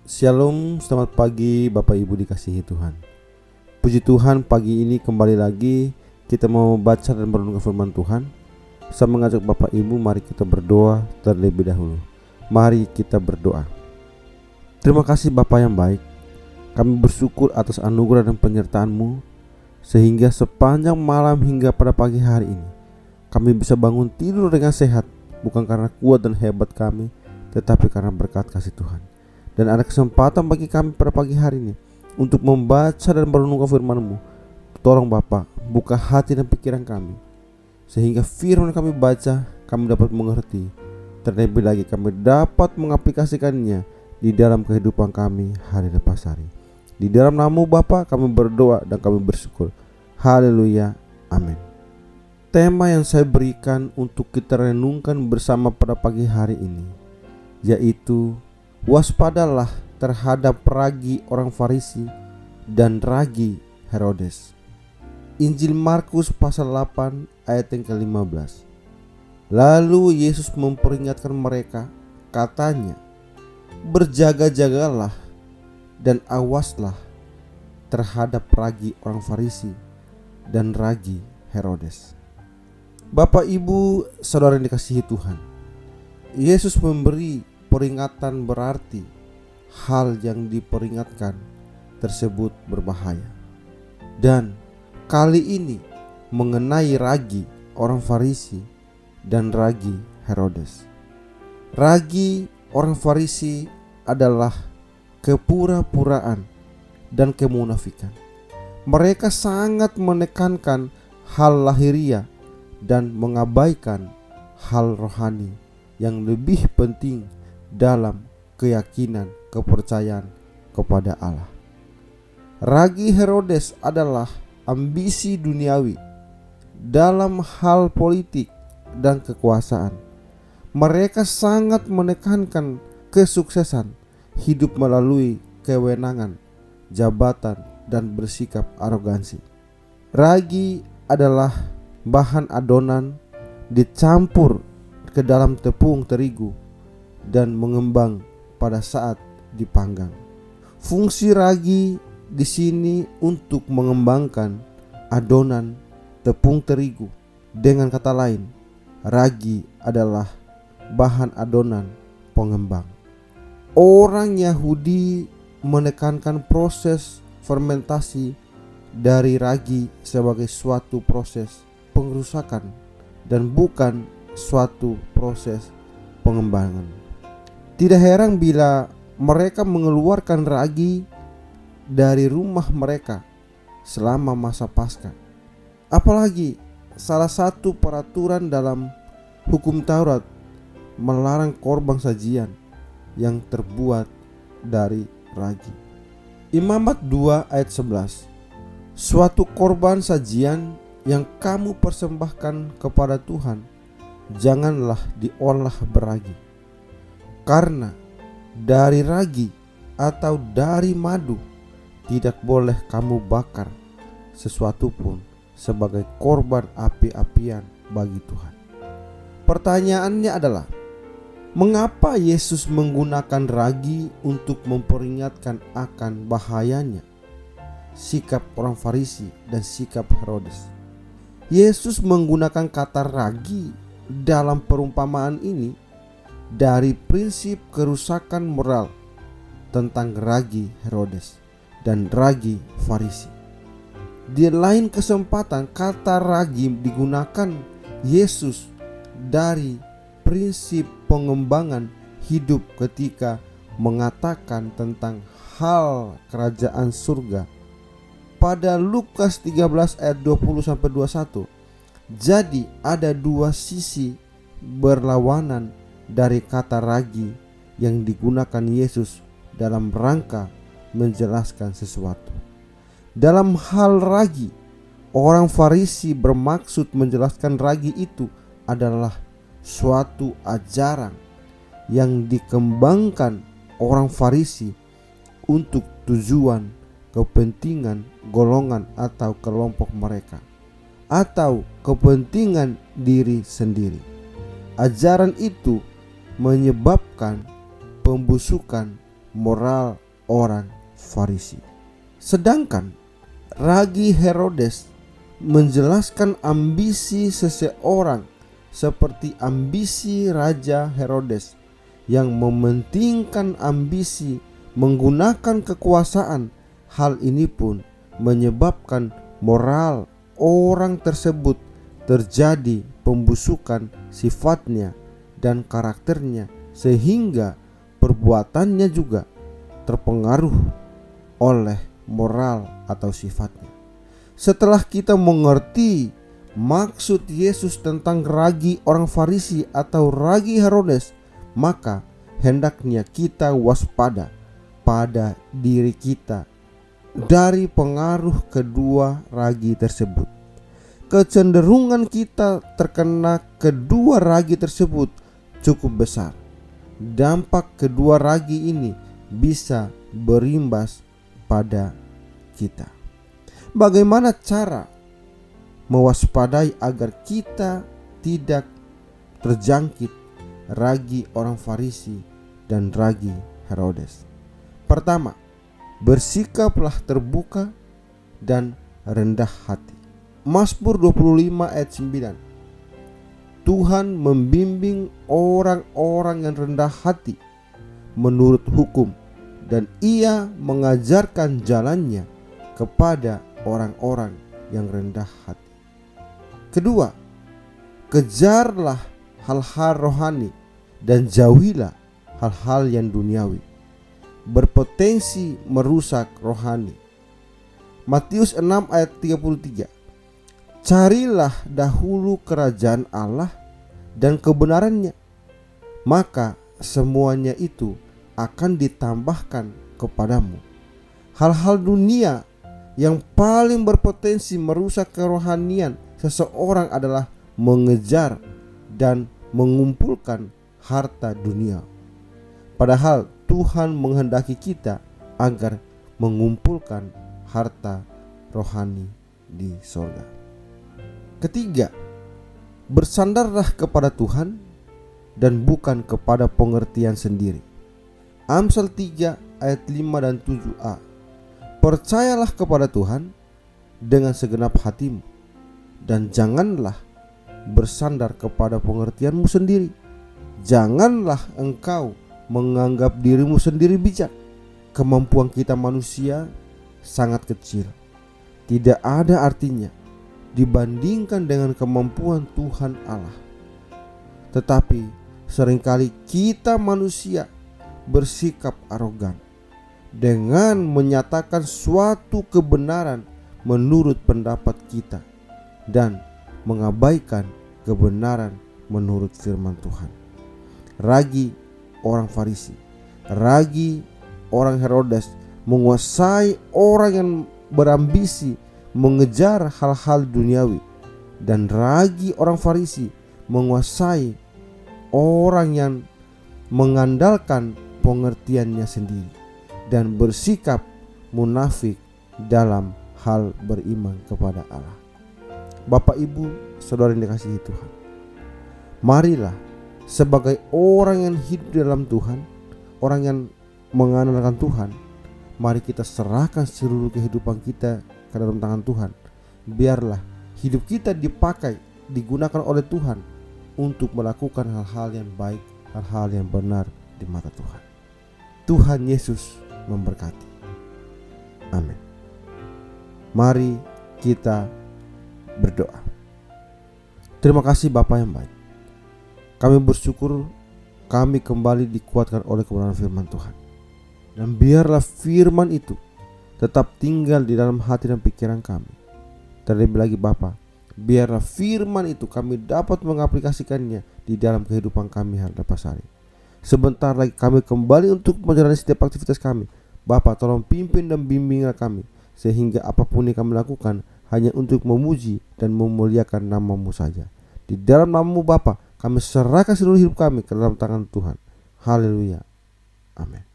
Shalom, selamat pagi Bapak Ibu dikasihi Tuhan. Puji Tuhan, pagi ini kembali lagi kita mau baca dan merenungkan firman Tuhan. Saya mengajak Bapak Ibu, mari kita berdoa terlebih dahulu. Mari kita berdoa. Terima kasih Bapa yang baik, kami bersyukur atas anugerah dan penyertaan-Mu, sehingga sepanjang malam hingga pada pagi hari ini kami bisa bangun tidur dengan sehat, bukan karena kuat dan hebat kami, tetapi karena berkat kasih Tuhan. Dan ada kesempatan bagi kami pada pagi hari ini untuk membaca dan merenungkan firman-Mu. Tolong Bapa, buka hati dan pikiran kami, sehingga firman kami baca, kami dapat mengerti. Terlebih lagi kami dapat mengaplikasikannya di dalam kehidupan kami hari lepas hari. Di dalam nama-Mu Bapa kami berdoa dan kami bersyukur. Haleluya, amin. Tema yang saya berikan untuk kita renungkan bersama pada pagi hari ini, yaitu waspadalah terhadap ragi orang Farisi dan ragi Herodes. Injil Markus pasal 8 ayat yang ke-15. Lalu Yesus memperingatkan mereka, katanya, berjaga-jagalah dan awaslah terhadap ragi orang Farisi dan ragi Herodes. Bapak, Ibu, saudara yang dikasihi Tuhan, Yesus memberi peringatan, berarti hal yang diperingatkan tersebut berbahaya. Dan kali ini mengenai ragi orang Farisi dan ragi Herodes. Ragi orang Farisi adalah kepura-puraan dan kemunafikan. Mereka sangat menekankan hal lahiriah dan mengabaikan hal rohani yang lebih penting dalam keyakinan kepercayaan kepada Allah. Ragi Herodes adalah ambisi duniawi dalam hal politik dan kekuasaan. Mereka sangat menekankan kesuksesan hidup melalui kewenangan, jabatan, dan bersikap arogansi. Ragi adalah bahan adonan dicampur ke dalam tepung terigu dan mengembang pada saat dipanggang. Fungsi ragi di sini untuk mengembangkan adonan tepung terigu. Dengan kata lain, ragi adalah bahan adonan pengembang. Orang Yahudi menekankan proses fermentasi dari ragi sebagai suatu proses pengerusakan dan bukan suatu proses pengembangan. Tidak heran bila mereka mengeluarkan ragi dari rumah mereka selama masa Paskah. Apalagi salah satu peraturan dalam hukum Taurat melarang korban sajian yang terbuat dari ragi. Imamat 2 ayat 11. Suatu korban sajian yang kamu persembahkan kepada Tuhan janganlah diolah beragi. Karena dari ragi atau dari madu tidak boleh kamu bakar sesuatu pun sebagai korban api-apian bagi Tuhan. Pertanyaannya adalah, mengapa Yesus menggunakan ragi untuk memperingatkan akan bahayanya sikap orang Farisi dan sikap Herodes? Yesus menggunakan kata ragi dalam perumpamaan ini dari prinsip kerusakan moral tentang ragi Herodes dan ragi Farisi. Di lain kesempatan, kata ragi digunakan Yesus dari prinsip pengembangan hidup ketika mengatakan tentang hal kerajaan surga pada Lukas 13 ayat 20-21. Jadi ada dua sisi berlawanan dari kata ragi yang digunakan Yesus dalam rangka menjelaskan sesuatu. Dalam hal ragi, orang Farisi bermaksud menjelaskan ragi itu adalah suatu ajaran yang dikembangkan orang Farisi untuk tujuan kepentingan golongan atau kelompok mereka, atau kepentingan diri sendiri. Ajaran itu menyebabkan pembusukan moral orang Farisi. Sedangkan ragi Herodes menjelaskan ambisi seseorang seperti ambisi Raja Herodes yang mementingkan ambisi menggunakan kekuasaan. Hal ini pun menyebabkan moral orang tersebut terjadi pembusukan sifatnya dan karakternya, sehingga perbuatannya juga terpengaruh oleh moral atau sifatnya. Setelah kita mengerti maksud Yesus tentang ragi orang Farisi atau ragi Herodes, maka hendaknya kita waspada pada diri kita dari pengaruh kedua ragi tersebut. Kecenderungan kita terkena kedua ragi tersebut cukup besar. Dampak kedua ragi ini bisa berimbas pada kita. Bagaimana cara mewaspadai agar kita tidak terjangkit ragi orang Farisi dan ragi Herodes? Pertama, bersikaplah terbuka dan rendah hati. Mazmur 25 ayat 9. Tuhan membimbing orang-orang yang rendah hati menurut hukum, dan Ia mengajarkan jalannya kepada orang-orang yang rendah hati. Kedua, kejarlah hal-hal rohani dan jauhilah hal-hal yang duniawi, berpotensi merusak rohani. Matius 6 ayat 33. Carilah dahulu kerajaan Allah dan kebenarannya, maka semuanya itu akan ditambahkan kepadamu. Hal-hal dunia yang paling berpotensi merusak kerohanian seseorang adalah mengejar dan mengumpulkan harta dunia. Padahal Tuhan menghendaki kita agar mengumpulkan harta rohani di sorga. Ketiga, bersandarlah kepada Tuhan dan bukan kepada pengertian sendiri. Amsal 3 ayat 5 dan 7a. Percayalah kepada Tuhan dengan segenap hatimu, dan janganlah bersandar kepada pengertianmu sendiri. Janganlah engkau menganggap dirimu sendiri bijak. Kemampuan kita manusia sangat kecil, tidak ada artinya dibandingkan dengan kemampuan Tuhan Allah. Tetapi seringkali kita manusia bersikap arogan dengan menyatakan suatu kebenaran menurut pendapat kita dan mengabaikan kebenaran menurut firman Tuhan. Ragi orang Farisi, ragi orang Herodes menguasai orang yang berambisi mengejar hal-hal duniawi, dan ragi orang Farisi menguasai orang yang mengandalkan pengertiannya sendiri dan bersikap munafik dalam hal beriman kepada Allah. Bapak, Ibu, saudara yang dikasihi Tuhan, marilah sebagai orang yang hidup dalam Tuhan, orang yang mengandalkan Tuhan, mari kita serahkan seluruh kehidupan kita ke dalam tangan Tuhan. Biarlah hidup kita dipakai, digunakan oleh Tuhan untuk melakukan hal-hal yang baik, hal-hal yang benar di mata Tuhan. Tuhan Yesus memberkati. Amin. Mari kita berdoa. Terima kasih Bapa yang baik. Kami bersyukur kami kembali dikuatkan oleh kebenaran firman Tuhan. Dan biarlah firman itu tetap tinggal di dalam hati dan pikiran kami. Terlebih lagi Bapa, biarlah firman itu kami dapat mengaplikasikannya di dalam kehidupan kami hari-hari. Sebentar lagi kami kembali untuk menjalani setiap aktivitas kami. Bapa, tolong pimpin dan bimbinglah kami, sehingga apapun yang kami lakukan hanya untuk memuji dan memuliakan nama-Mu saja. Di dalam nama-Mu Bapa, kami serahkan seluruh hidup kami ke dalam tangan Tuhan. Haleluya. Amin.